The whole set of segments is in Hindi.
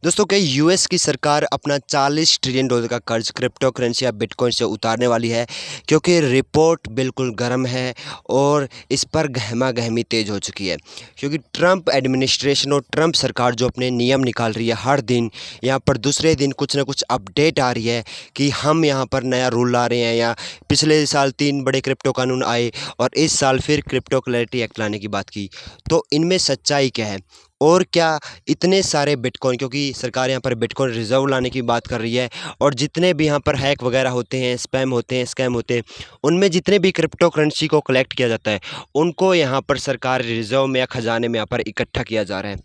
दोस्तों क्या यूएस की सरकार अपना $40 ट्रिलियन का कर्ज क्रिप्टो करेंसी या बिटकॉइन से उतारने वाली है, क्योंकि रिपोर्ट बिल्कुल गर्म है और इस पर गहमा गहमी तेज हो चुकी है। क्योंकि ट्रंप एडमिनिस्ट्रेशन और ट्रंप सरकार जो अपने नियम निकाल रही है, हर दिन यहाँ पर दूसरे दिन कुछ ना कुछ अपडेट आ रही है कि हम यहाँ पर नया रूल ला रहे हैं, या पिछले साल 3 बड़े क्रिप्टो कानून आए और इस साल फिर क्रिप्टो क्लैरिटी एक्ट लाने की बात की। तो इनमें सच्चाई क्या है और क्या इतने सारे बिटकॉइन, क्योंकि सरकार यहाँ पर बिटकॉइन रिज़र्व लाने की बात कर रही है, और जितने भी यहाँ पर हैक वगैरह होते हैं, स्पैम होते हैं, स्कैम होते हैं, उनमें जितने भी क्रिप्टो करेंसी को कलेक्ट किया जाता है उनको यहाँ पर सरकार रिज़र्व में या ख़जाने में यहाँ पर इकट्ठा किया जा रहा है।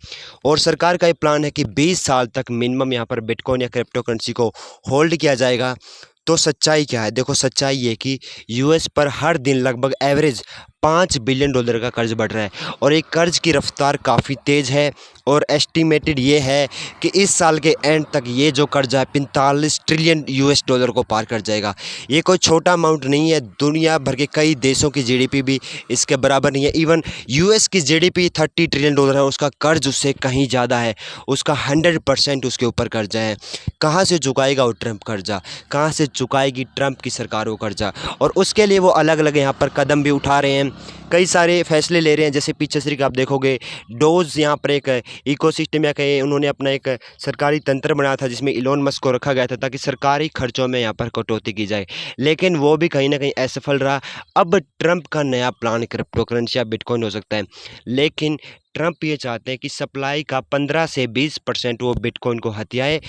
और सरकार का ये प्लान है कि 20 साल तक मिनिमम यहाँ पर बिटकॉइन या क्रिप्टो करेंसी को होल्ड किया जाएगा। तो सच्चाई क्या है? देखो, सच्चाई ये कि यूएस पर हर दिन लगभग एवरेज $5 बिलियन का कर्ज बढ़ रहा है, और एक कर्ज की रफ्तार काफ़ी तेज़ है। और एस्टिमेटेड ये है कि इस साल के एंड तक ये जो कर्जा है $45 ट्रिलियन को पार कर जाएगा। ये कोई छोटा अमाउंट नहीं है, दुनिया भर के कई देशों की जीडीपी भी इसके बराबर नहीं है। इवन यूएस की जीडीपी $30 ट्रिलियन है, उसका कर्ज उससे कहीं ज़्यादा है, उसका 100% उसके ऊपर कर्जा है। कहाँ से चुकाएगा वो ट्रंप कर्जा? कहाँ से चुकाएगी ट्रंप की सरकार वो कर्जा? और उसके लिए वो अलग अलग यहाँ पर कदम भी उठा रहे हैं, कई सारे फैसले ले रहे हैं। जैसे पीछे से आप देखोगे, डोज यहाँ पर एक इकोसिस्टम या कहीं उन्होंने अपना एक सरकारी तंत्र बनाया था जिसमें इलोन मस्क को रखा गया था ताकि सरकारी खर्चों में यहाँ पर कटौती की जाए, लेकिन वो भी कहीं ना कहीं असफल रहा। अब ट्रंप का नया प्लान क्रिप्टो करेंसी या बिटकॉइन हो सकता है, लेकिन ट्रंप ये चाहते हैं कि सप्लाई का 15 से 20% वो बिटकॉइन को हथियाए।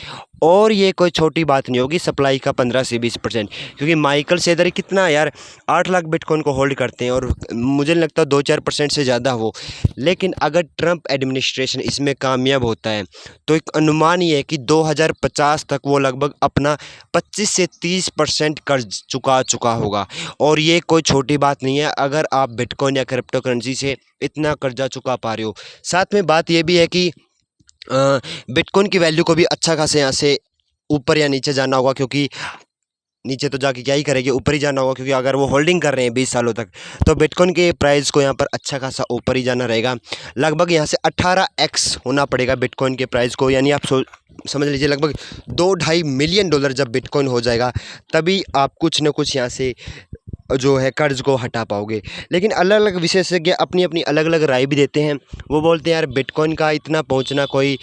और ये कोई छोटी बात नहीं होगी, सप्लाई का 15 से 20%, क्योंकि माइकल सेदर कितना यार 8 लाख बिटकॉइन को होल्ड करते हैं, और मुझे नहीं लगता 2-4% से ज़्यादा हो। लेकिन अगर ट्रंप एडमिनिस्ट्रेशन इसमें कामयाब होता है तो एक अनुमान ये है कि 2050 तक वो लगभग अपना 25 से 30% कर्ज चुका होगा। और ये कोई छोटी बात नहीं है अगर आप बिटकॉइन या क्रिप्टो करेंसी से इतना कर्जा चुका पा रहे हो। साथ में बात ये भी है कि बिटकॉइन की वैल्यू को भी अच्छा खासा यहाँ से ऊपर या नीचे जाना होगा, क्योंकि नीचे तो जाके क्या ही करेंगे, ऊपर ही जाना होगा। क्योंकि अगर वो होल्डिंग कर रहे हैं 20 सालों तक, तो बिटकॉइन के प्राइस को यहाँ पर अच्छा खासा ऊपर ही जाना रहेगा। लगभग यहाँ से 18x होना पड़ेगा बिटकॉइन के प्राइस को, यानी आप समझ लीजिए लगभग $2-2.5 मिलियन जब बिटकॉइन हो जाएगा, तभी आप कुछ न कुछ यहाँ से जो है कर्ज को हटा पाओगे। लेकिन अलग अलग विशेषज्ञ अपनी अपनी अलग अलग राय भी देते हैं। वो बोलते हैं यार बिटकॉइन का इतना पहुंचना कोई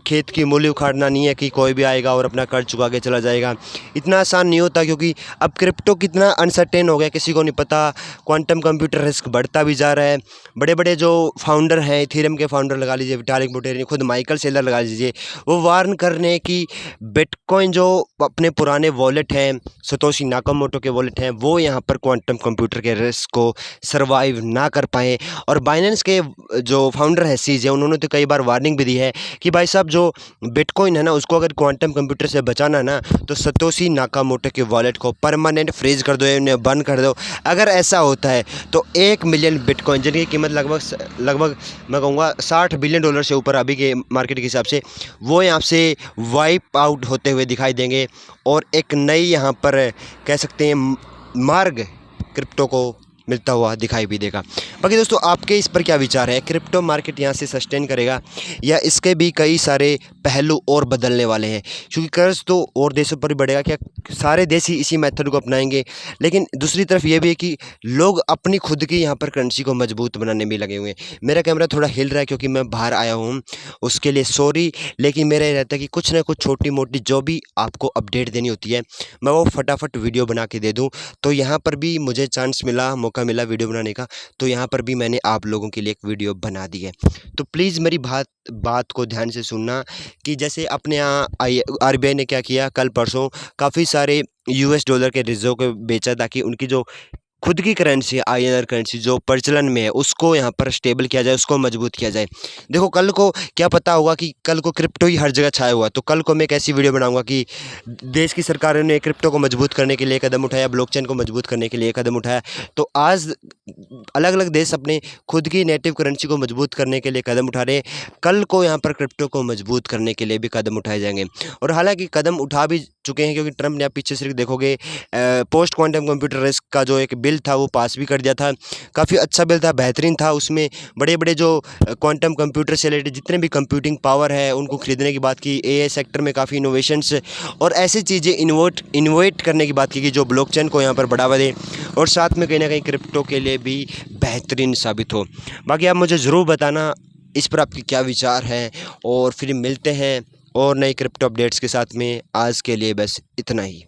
खेत की मूली उखाड़ना नहीं है कि कोई भी आएगा और अपना कर्ज चुका के चला जाएगा। इतना आसान नहीं होता, क्योंकि अब क्रिप्टो कितना अनसर्टेन हो गया, किसी को नहीं पता। क्वांटम कंप्यूटर रिस्क बढ़ता भी जा रहा है। बड़े बड़े जो फाउंडर हैं, इथेरियम के फाउंडर लगा लीजिए, विटालिक बुटेरिन, खुद माइकल सेलर लगा लीजिए, वो वार्न कर रहे हैं कि बिटकॉइन जो अपने पुराने वॉलेट हैं, सतोशी नाकामोटो के वॉलेट हैं, वो यहाँ पर क्वांटम कंप्यूटर के रिस्क को सरवाइव ना कर पाए। और बाइनेंस के जो फाउंडर है सीजे, उन्होंने तो कई बार वार्निंग भी दी है कि भाई साहब जो बिटकॉइन है ना, उसको अगर क्वांटम कंप्यूटर से बचाना ना, तो सतोशी नाकामोटो के वॉलेट को परमानेंट फ्रीज कर दो या उन्हें बंद कर दो। अगर ऐसा होता है तो 1 मिलियन बिटकॉइन, जिनकी कीमत लगभग मैं कहूँगा $60 बिलियन से ऊपर अभी के मार्केट के हिसाब से, वो यहाँ से वाइप आउट होते हुए दिखाई देंगे। और एक नई यहाँ पर कह सकते हैं मार्ग क्रिप्टो को मिलता हुआ दिखाई भी देगा। बाकी दोस्तों, आपके इस पर क्या विचार है? क्रिप्टो मार्केट यहाँ से सस्टेन करेगा या इसके भी कई सारे पहलू और बदलने वाले हैं? क्योंकि कर्ज तो और देशों पर भी बढ़ेगा, क्या सारे देश ही इसी मेथड को अपनाएंगे? लेकिन दूसरी तरफ ये भी है कि लोग अपनी खुद की यहाँ पर करेंसी को मजबूत बनाने में लगे हुए हैं। मेरा कैमरा थोड़ा हिल रहा है क्योंकि मैं बाहर आया हूँ, उसके लिए सॉरी। लेकिन मेरा ये रहता है कि कुछ ना कुछ छोटी मोटी जो भी आपको अपडेट देनी होती है, मैं वो फटाफट वीडियो बना के दे दूँ। तो यहाँ पर भी मुझे चांस मिला, मौका मिला वीडियो बनाने का, तो यहाँ पर भी मैंने आप लोगों के लिए एक वीडियो बना दी है। तो प्लीज़ मेरी बात को ध्यान से सुनना कि जैसे अपने यहाँ आरबीआई ने क्या किया, कल परसों काफ़ी सारे $US के रिजर्व को बेचा ताकि उनकी जो खुद की करेंसी आईएनआर करेंसी जो प्रचलन में है उसको यहाँ पर स्टेबल किया जाए, उसको मजबूत किया जाए। देखो, कल को क्या पता होगा कि कल को क्रिप्टो ही हर जगह छाया हुआ, तो कल को मैं एक ऐसी वीडियो बनाऊंगा कि देश की सरकारों ने क्रिप्टो को मजबूत करने के लिए कदम उठाया, ब्लॉकचेन को मजबूत करने के लिए कदम उठाया। तो आज अलग अलग देश अपने खुद की नेटिव करेंसी को मजबूत करने के लिए कदम उठा रहे हैं। कल को यहाँ पर क्रिप्टो को मजबूत करने के लिए भी कदम उठाए जाएंगे। और हालांकि कदम उठा भी चुके हैं, क्योंकि ट्रंप ने आप पीछे से देखोगे पोस्ट क्वांटम कंप्यूटर रिस्क का जो एक बिल था वो पास भी कर दिया था। काफ़ी अच्छा बिल था, बेहतरीन था। उसमें बड़े बड़े जो क्वांटम कंप्यूटर से रिलेटेड जितने भी कंप्यूटिंग पावर है उनको खरीदने की बात की, एआई सेक्टर में काफ़ी इनोवेशंस और ऐसी चीज़ें इनोवेट करने की बात की कि जो ब्लॉकचेन को यहाँ पर बढ़ावा दे और साथ में कहीं ना कहीं क्रिप्टो के लिए भी बेहतरीन साबित हो। बाकी आप मुझे ज़रूर बताना इस पर आपके क्या विचार हैं, और फिर मिलते हैं और नई क्रिप्टो अपडेट्स के साथ में। आज के लिए बस इतना ही।